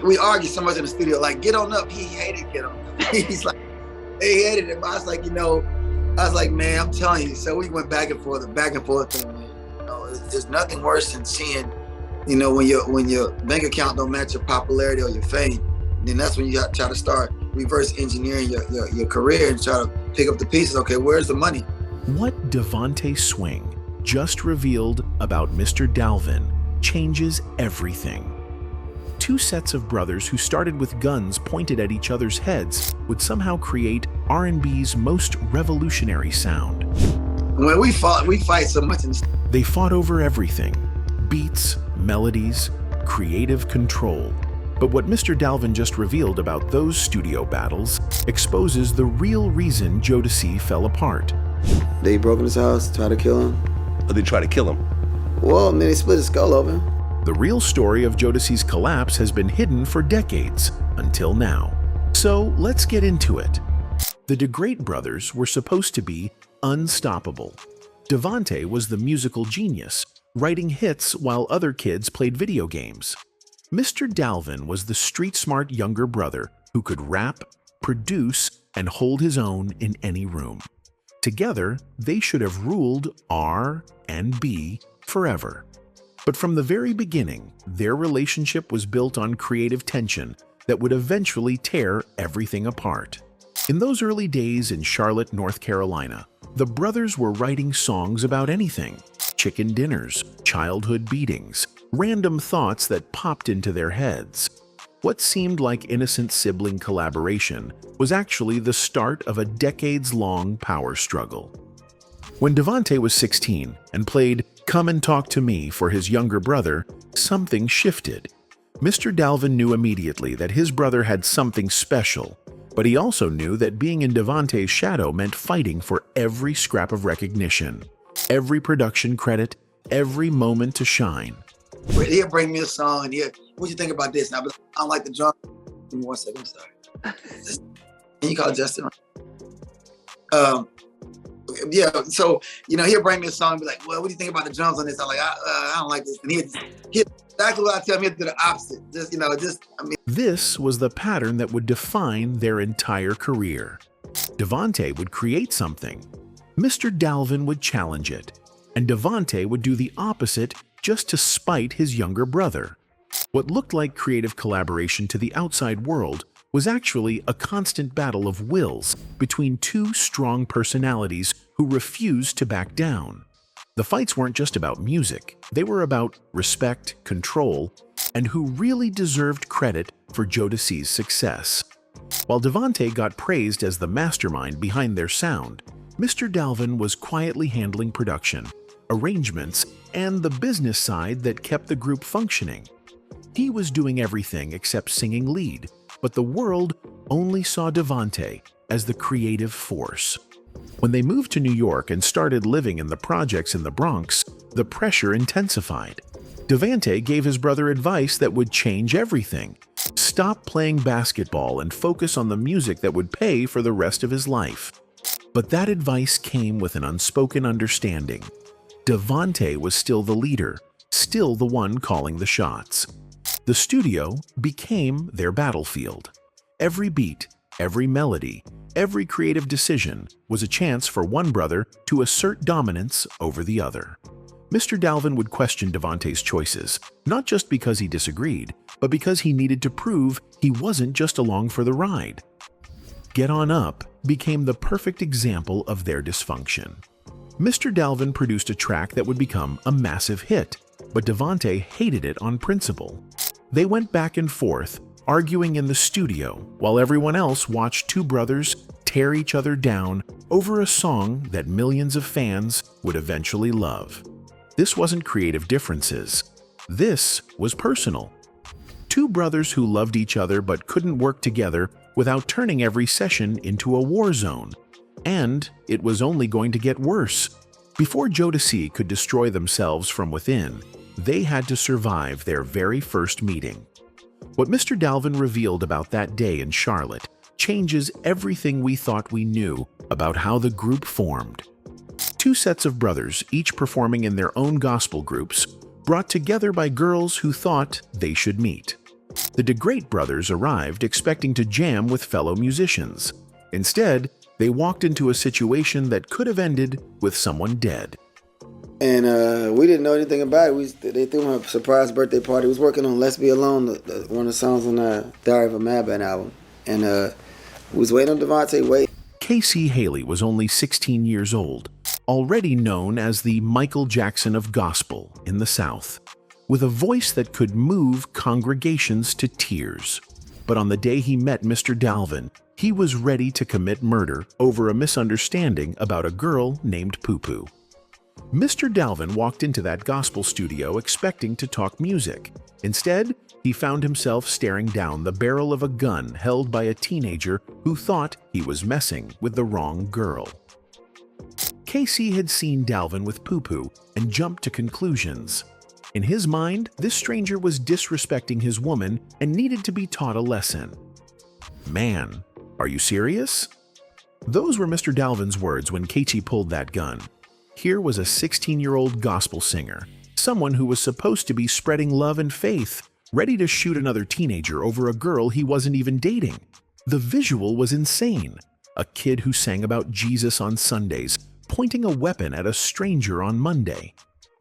we argued so much in the studio, like, get on up. He hated get on up. He's like, he hated it. But I was like, I was like, man, I'm telling you. So we went back and forth. And, there's nothing worse than seeing, when your bank account don't match your popularity or your fame, then that's when you got to try to start reverse engineering your career and try to pick up the pieces. Okay, where's the money? What DeVante Swing just revealed about Mr. Dalvin changes everything. Two sets of brothers who started with guns pointed at each other's heads would somehow create R&B's most revolutionary sound. When we fight so much. They fought over everything: beats, melodies, creative control. But what Mr. Dalvin just revealed about those studio battles exposes the real reason Jodeci fell apart. They broke in his house, tried to kill him. Or they tried to kill him? Well, then they split his skull open. The real story of Jodeci's collapse has been hidden for decades, until now. So let's get into it. The DeGreat brothers were supposed to be unstoppable. DeVante was the musical genius, writing hits while other kids played video games. Mr. Dalvin was the street-smart younger brother who could rap, produce, and hold his own in any room. Together, they should have ruled R&B forever. But from the very beginning, their relationship was built on creative tension that would eventually tear everything apart. In those early days in Charlotte, North Carolina, the brothers were writing songs about anything: chicken dinners, childhood beatings, random thoughts that popped into their heads. What seemed like innocent sibling collaboration was actually the start of a decades-long power struggle. When DeVante was 16 and played "Come and Talk to Me" for his younger brother, something shifted. Mr. Dalvin knew immediately that his brother had something special, but he also knew that being in DeVante's shadow meant fighting for every scrap of recognition, every production credit, every moment to shine. He'll bring me a song, and what you think about this? And I'll be like, I don't like the drum. Give me 1 second, I'm sorry. Can you call Justin? Yeah, so, he'll bring me a song and be like, well, what do you think about the drums on this? I'm like, I don't like this. And he'll exactly what I tell me, he'll do the opposite. This was the pattern that would define their entire career. DeVante would create something. Mr. Dalvin would challenge it. And DeVante would do the opposite just to spite his younger brother. What looked like creative collaboration to the outside world was actually a constant battle of wills between two strong personalities who refused to back down. The fights weren't just about music, they were about respect, control, and who really deserved credit for Jodeci's success. While DeVante got praised as the mastermind behind their sound, Mr. Dalvin was quietly handling production, arrangements, and the business side that kept the group functioning. He was doing everything except singing lead, but the world only saw DeVante as the creative force. When they moved to New York and started living in the projects in the Bronx, the pressure intensified. DeVante gave his brother advice that would change everything. Stop playing basketball and focus on the music that would pay for the rest of his life. But that advice came with an unspoken understanding. DeVante was still the leader, still the one calling the shots. The studio became their battlefield. Every beat, every melody, every creative decision was a chance for one brother to assert dominance over the other. Mr. Dalvin would question DeVante's choices, not just because he disagreed, but because he needed to prove he wasn't just along for the ride. Get On Up became the perfect example of their dysfunction. Mr. Dalvin produced a track that would become a massive hit, but DeVante hated it on principle. They went back and forth, arguing in the studio, while everyone else watched two brothers tear each other down over a song that millions of fans would eventually love. This wasn't creative differences. This was personal. Two brothers who loved each other but couldn't work together without turning every session into a war zone. And it was only going to get worse. Before Jodeci could destroy themselves from within, they had to survive their very first meeting. What Mr. Dalvin revealed about that day in Charlotte changes everything we thought we knew about how the group formed. Two sets of brothers, each performing in their own gospel groups, brought together by girls who thought they should meet. The DeGreat brothers arrived expecting to jam with fellow musicians. Instead, they walked into a situation that could have ended with someone dead. And we didn't know anything about it. They threw him a surprise birthday party. He was working on Let's Be Alone, one of the songs on the Diary of a Madman album. And we was waiting on DeVante, wait. Casey Hailey was only 16 years old, already known as the Michael Jackson of gospel in the South, with a voice that could move congregations to tears. But on the day he met Mr. Dalvin, he was ready to commit murder over a misunderstanding about a girl named Poo Poo. Mr. Dalvin walked into that gospel studio expecting to talk music. Instead, he found himself staring down the barrel of a gun held by a teenager who thought he was messing with the wrong girl. Casey had seen Dalvin with Poo Poo and jumped to conclusions. In his mind, this stranger was disrespecting his woman and needed to be taught a lesson. Man, are you serious? Those were Mr. Dalvin's words when Casey pulled that gun. Here was a 16-year-old gospel singer, someone who was supposed to be spreading love and faith, ready to shoot another teenager over a girl he wasn't even dating. The visual was insane. A kid who sang about Jesus on Sundays, pointing a weapon at a stranger on Monday.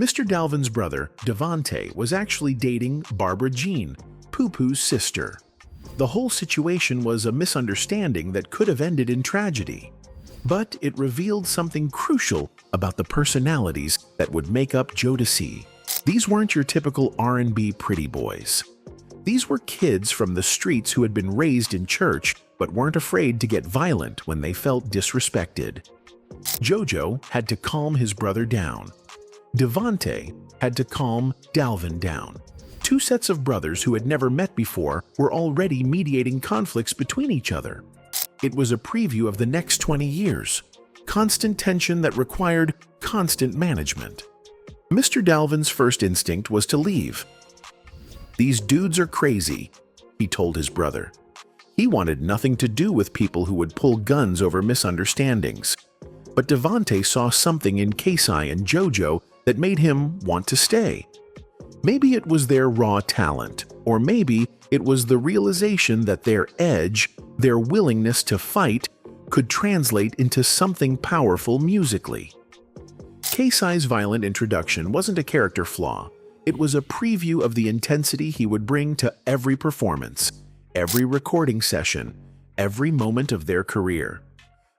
Mr. Dalvin's brother, DeVante, was actually dating Barbara Jean, Poo Poo's sister. The whole situation was a misunderstanding that could have ended in tragedy. But it revealed something crucial about the personalities that would make up Jodeci. These weren't your typical R&B pretty boys. These were kids from the streets who had been raised in church but weren't afraid to get violent when they felt disrespected. Jojo had to calm his brother down. DeVante had to calm Dalvin down. Two sets of brothers who had never met before were already mediating conflicts between each other. It was a preview of the next 20 years, constant tension that required constant management. Mr. Dalvin's first instinct was to leave. "These dudes are crazy," he told his brother. He wanted nothing to do with people who would pull guns over misunderstandings. But DeVante saw something in Casey and Jojo that made him want to stay. Maybe it was their raw talent, or maybe it was the realization that their edge, their willingness to fight, could translate into something powerful musically. Casey's violent introduction wasn't a character flaw. It was a preview of the intensity he would bring to every performance, every recording session, every moment of their career.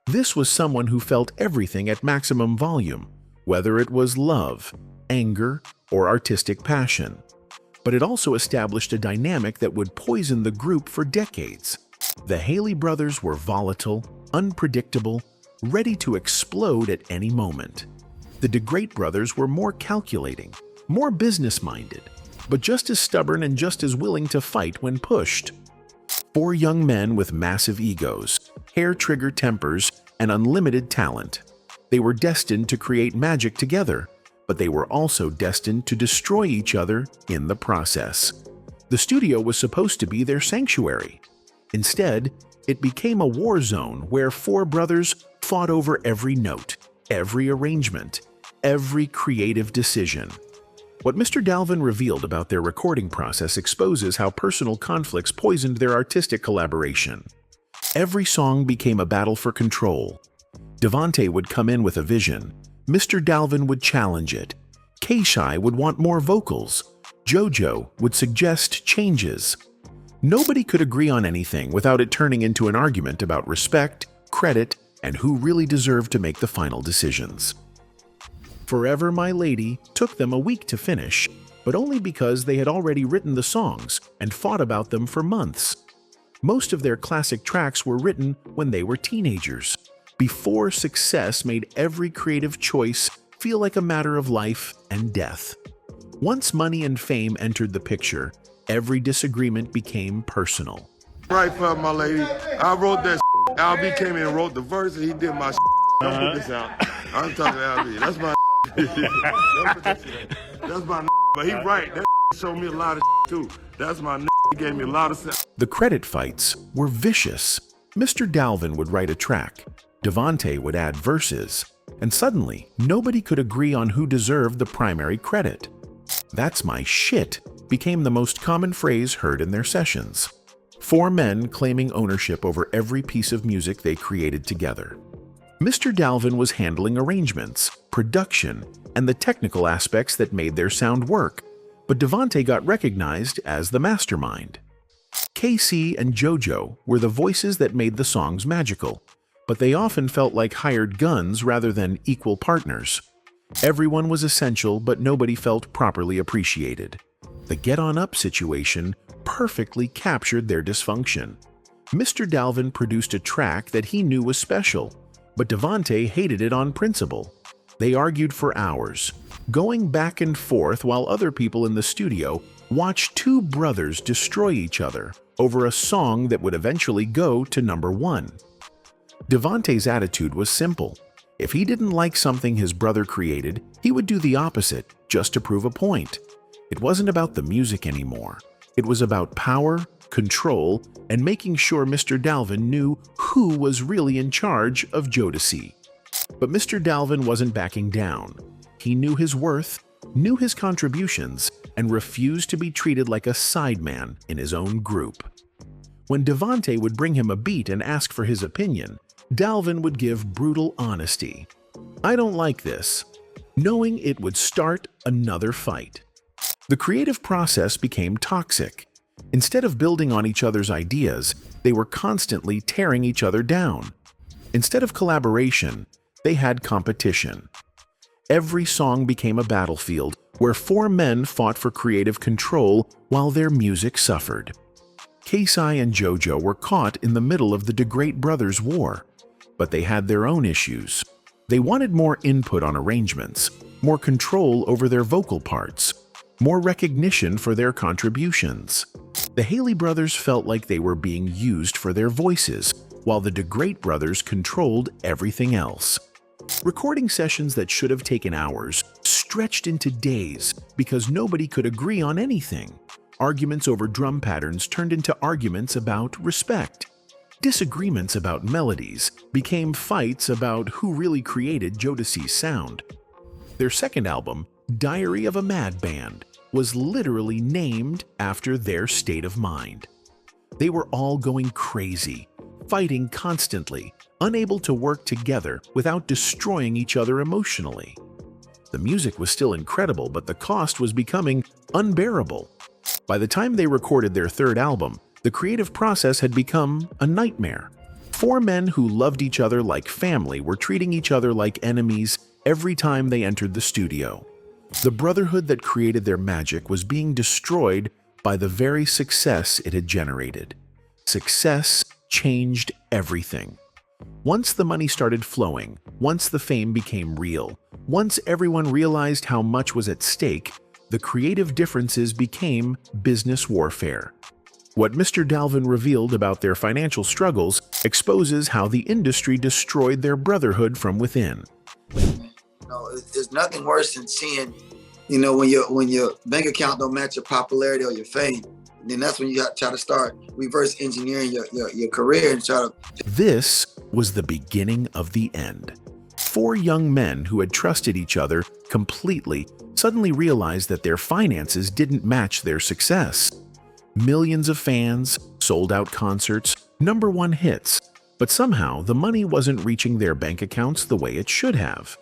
This was someone who felt everything at maximum volume, whether it was love, anger, or artistic passion. But it also established a dynamic that would poison the group for decades. The Hailey brothers were volatile, unpredictable, ready to explode at any moment. The DeGreat brothers were more calculating, more business-minded, but just as stubborn and just as willing to fight when pushed. Four young men with massive egos, hair-trigger tempers, and unlimited talent. They were destined to create magic together, but they were also destined to destroy each other in the process. The studio was supposed to be their sanctuary. Instead, it became a war zone where four brothers fought over every note, every arrangement, every creative decision. What Mr. Dalvin revealed about their recording process exposes how personal conflicts poisoned their artistic collaboration. Every song became a battle for control. DeVante would come in with a vision. Mr. Dalvin would challenge it. Casey would want more vocals. Jojo would suggest changes. Nobody could agree on anything without it turning into an argument about respect, credit, and who really deserved to make the final decisions. Forever My Lady took them a week to finish, but only because they had already written the songs and fought about them for months. Most of their classic tracks were written when they were teenagers, before success made every creative choice feel like a matter of life and death. Once money and fame entered the picture, every disagreement became personal. Right, for my lady. I wrote that. LB came in and wrote the verse, and he did my. Don't put this out. I'm talking to LB. That's my. That's my. But he right. That showed me a lot of too. That's my. He gave me a lot of sense. The credit fights were vicious. Mr. Dalvin would write a track. DeVante would add verses. And suddenly, nobody could agree on who deserved the primary credit. "That's my shit," became the most common phrase heard in their sessions. 4 men claiming ownership over every piece of music they created together. Mr. Dalvin was handling arrangements, production, and the technical aspects that made their sound work, but DeVante got recognized as the mastermind. KC and JoJo were the voices that made the songs magical, but they often felt like hired guns rather than equal partners. Everyone was essential, but nobody felt properly appreciated. The get-on-up situation perfectly captured their dysfunction. Mr. Dalvin produced a track that he knew was special, but DeVante hated it on principle. They argued for hours, going back and forth while other people in the studio watched 2 brothers destroy each other over a song that would eventually go to #1. DeVante's attitude was simple. If he didn't like something his brother created, he would do the opposite just to prove a point. It wasn't about the music anymore. It was about power, control, and making sure Mr. Dalvin knew who was really in charge of Jodeci. But Mr. Dalvin wasn't backing down. He knew his worth, knew his contributions, and refused to be treated like a sideman in his own group. When DeVante would bring him a beat and ask for his opinion, Dalvin would give brutal honesty. "I don't like this," knowing it would start another fight. The creative process became toxic. Instead of building on each other's ideas, they were constantly tearing each other down. Instead of collaboration, they had competition. Every song became a battlefield where 4 men fought for creative control while their music suffered. KC and JoJo were caught in the middle of the DeGreat Brothers war, but they had their own issues. They wanted more input on arrangements, more control over their vocal parts, more recognition for their contributions. The Hailey brothers felt like they were being used for their voices, while the DeGreat brothers controlled everything else. Recording sessions that should have taken hours stretched into days because nobody could agree on anything. Arguments over drum patterns turned into arguments about respect. Disagreements about melodies became fights about who really created Jodeci's sound. Their second album, Diary of a Mad Band, was literally named after their state of mind. They were all going crazy, fighting constantly, unable to work together without destroying each other emotionally. The music was still incredible, but the cost was becoming unbearable. By the time they recorded their third album, the creative process had become a nightmare. 4 men who loved each other like family were treating each other like enemies every time they entered the studio. The brotherhood that created their magic was being destroyed by the very success it had generated. Success changed everything. Once the money started flowing, once the fame became real, once everyone realized how much was at stake, the creative differences became business warfare. What Mr. Dalvin revealed about their financial struggles exposes how the industry destroyed their brotherhood from within. There's nothing worse than seeing, when your bank account don't match your popularity or your fame. Then that's when you got to try to start reverse engineering your career and try to. This was the beginning of the end. 4 young men who had trusted each other completely suddenly realized that their finances didn't match their success. Millions of fans, sold-out concerts, #1 hits, but somehow the money wasn't reaching their bank accounts the way it should have.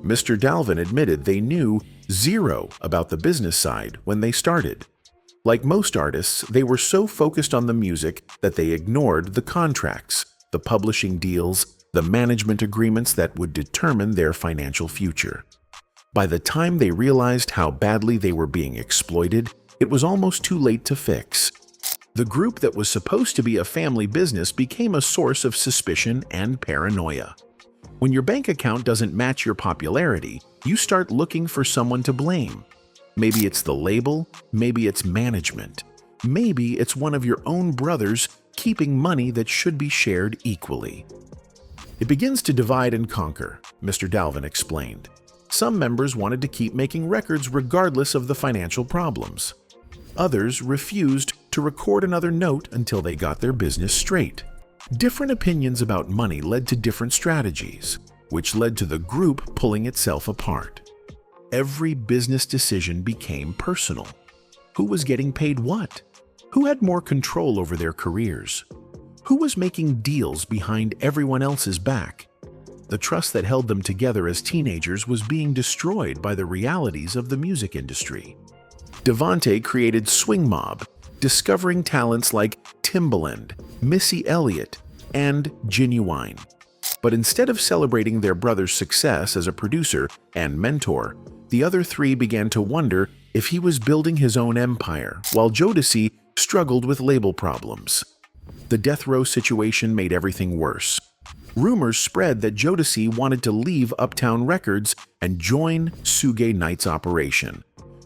Mr. Dalvin admitted they knew zero about the business side when they started. Like most artists, they were so focused on the music that they ignored the contracts, the publishing deals, the management agreements that would determine their financial future. By the time they realized how badly they were being exploited, it was almost too late to fix. The group that was supposed to be a family business became a source of suspicion and paranoia. When your bank account doesn't match your popularity, you start looking for someone to blame. Maybe it's the label, maybe it's management, maybe it's one of your own brothers keeping money that should be shared equally. It begins to divide and conquer, Mr. Dalvin explained. Some members wanted to keep making records regardless of the financial problems. Others refused to record another note until they got their business straight. Different opinions about money led to different strategies, which led to the group pulling itself apart. Every business decision became personal. Who was getting paid what? Who had more control over their careers? Who was making deals behind everyone else's back? The trust that held them together as teenagers was being destroyed by the realities of the music industry. DeVante created Swing Mob, discovering talents like Timbaland, Missy Elliott, and Genuine. But instead of celebrating their brother's success as a producer and mentor, the other three began to wonder if he was building his own empire, while Jodeci struggled with label problems. The death row situation made everything worse. Rumors spread that Jodeci wanted to leave Uptown Records and join Suge Knight's operation.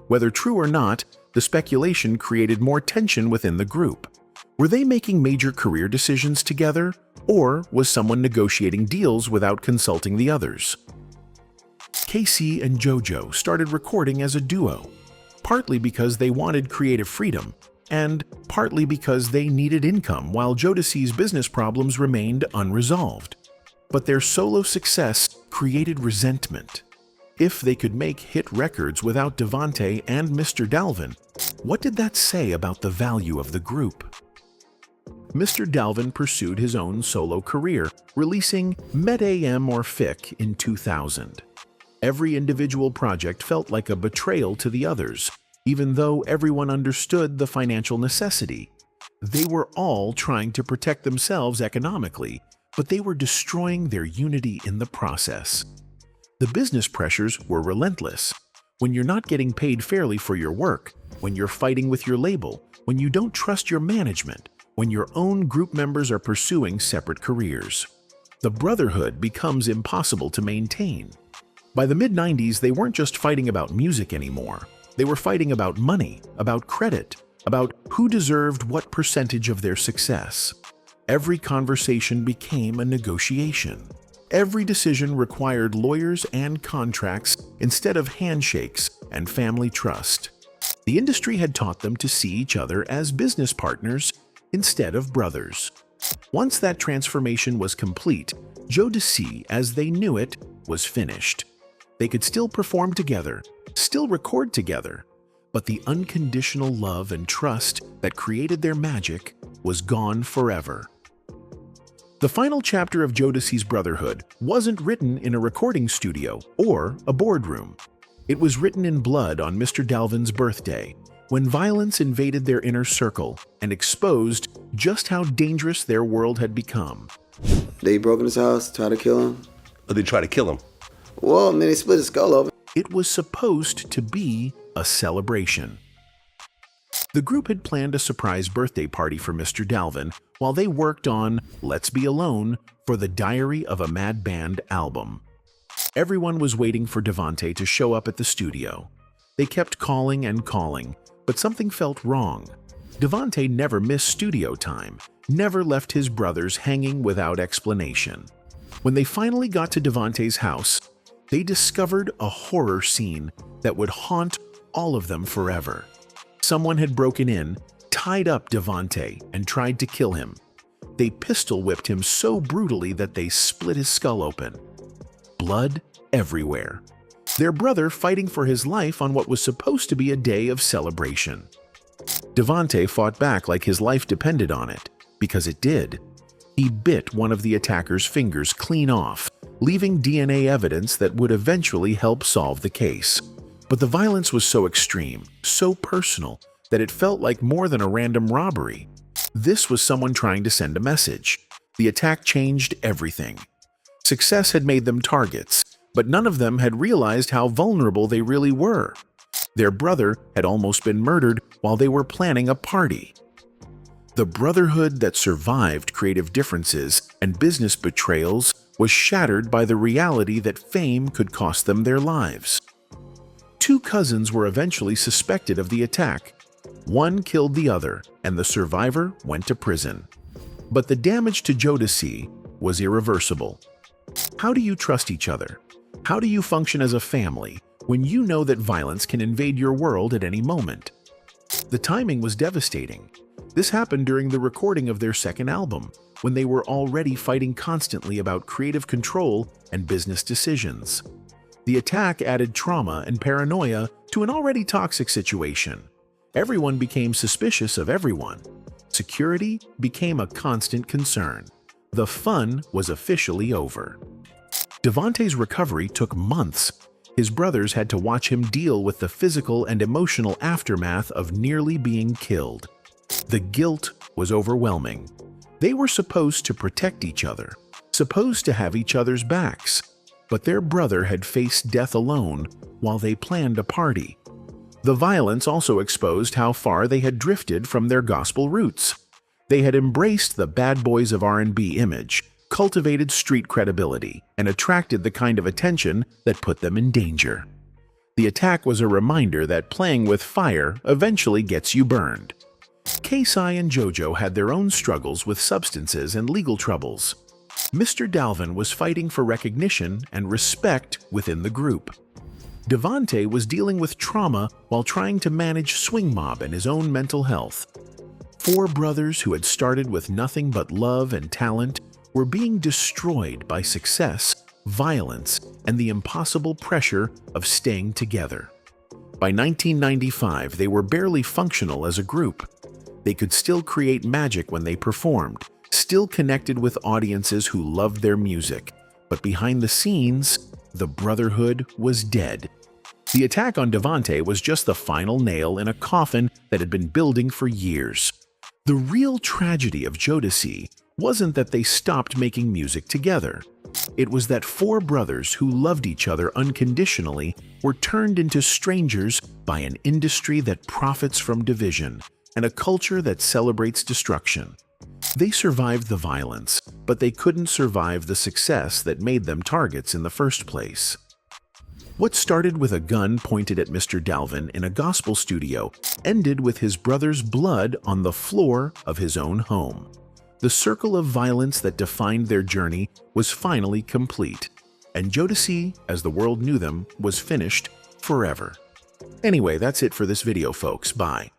Whether true or not, the speculation created more tension within the group. Were they making major career decisions together, or was someone negotiating deals without consulting the others? Casey and JoJo started recording as a duo, partly because they wanted creative freedom, and partly because they needed income while Jodeci's business problems remained unresolved. But their solo success created resentment. If they could make hit records without DeVante and Mr. Dalvin, what did that say about the value of the group? Mr. Dalvin pursued his own solo career, releasing Met AM or Fic in 2000. Every individual project felt like a betrayal to the others, even though everyone understood the financial necessity. They were all trying to protect themselves economically, but they were destroying their unity in the process. The business pressures were relentless. When you're not getting paid fairly for your work, when you're fighting with your label, when you don't trust your management, when your own group members are pursuing separate careers, the Brotherhood becomes impossible to maintain. By the mid-90s, they weren't just fighting about music anymore. They were fighting about money, about credit, about who deserved what percentage of their success. Every conversation became a negotiation. Every decision required lawyers and contracts instead of handshakes and family trust. The industry had taught them to see each other as business partners instead of brothers. Once that transformation was complete, Jodeci, as they knew it, was finished. They could still perform together, still record together, but the unconditional love and trust that created their magic was gone forever. The final chapter of Jodeci's Brotherhood wasn't written in a recording studio or a boardroom. It was written in blood on Mr. Dalvin's birthday, when violence invaded their inner circle and exposed just how dangerous their world had become. They broke in his house, tried to kill him. Or they try to kill him? Well, I mean, they split his skull open. It was supposed to be a celebration. The group had planned a surprise birthday party for Mr. Dalvin while they worked on Let's Be Alone for the Diary of a Mad Band album. Everyone was waiting for DeVante to show up at the studio. They kept calling and calling, but something felt wrong. DeVante never missed studio time, never left his brothers hanging without explanation. When they finally got to DeVante's house, they discovered a horror scene that would haunt all of them forever. Someone had broken in, tied up DeVante, and tried to kill him. They pistol whipped him so brutally that they split his skull open. Blood everywhere. Their brother fighting for his life on what was supposed to be a day of celebration. DeVante fought back like his life depended on it, because it did. He bit one of the attacker's fingers clean off, leaving DNA evidence that would eventually help solve the case. But the violence was so extreme, so personal, that it felt like more than a random robbery. This was someone trying to send a message. The attack changed everything. Success had made them targets, but none of them had realized how vulnerable they really were. Their brother had almost been murdered while they were planning a party. The brotherhood that survived creative differences and business betrayals was shattered by the reality that fame could cost them their lives. Two cousins were eventually suspected of the attack. One killed the other, and the survivor went to prison. But the damage to Jodeci was irreversible. How do you trust each other? How do you function as a family when you know that violence can invade your world at any moment? The timing was devastating. This happened during the recording of their second album, when they were already fighting constantly about creative control and business decisions. The attack added trauma and paranoia to an already toxic situation. Everyone became suspicious of everyone. Security became a constant concern. The fun was officially over. DeVante's recovery took months. His brothers had to watch him deal with the physical and emotional aftermath of nearly being killed. The guilt was overwhelming. They were supposed to protect each other, supposed to have each other's backs, but their brother had faced death alone while they planned a party. The violence also exposed how far they had drifted from their gospel roots. They had embraced the bad boys of R&B image, cultivated street credibility, and attracted the kind of attention that put them in danger. The attack was a reminder that playing with fire eventually gets you burned. Kasai and JoJo had their own struggles with substances and legal troubles. Mr. Dalvin was fighting for recognition and respect within the group. DeVante was dealing with trauma while trying to manage Swing Mob and his own mental health. Four brothers who had started with nothing but love and talent were being destroyed by success, violence, and the impossible pressure of staying together. By 1995, they were barely functional as a group. They could still create magic when they performed, still connected with audiences who loved their music. But behind the scenes, the Brotherhood was dead. The attack on DeVante was just the final nail in a coffin that had been building for years. The real tragedy of Jodeci wasn't that they stopped making music together. It was that four brothers who loved each other unconditionally were turned into strangers by an industry that profits from division and a culture that celebrates destruction. They survived the violence, but they couldn't survive the success that made them targets in the first place. What started with a gun pointed at Mr. Dalvin in a gospel studio ended with his brother's blood on the floor of his own home. The circle of violence that defined their journey was finally complete, and Jodeci, as the world knew them, was finished forever. Anyway, that's it for this video, folks. Bye.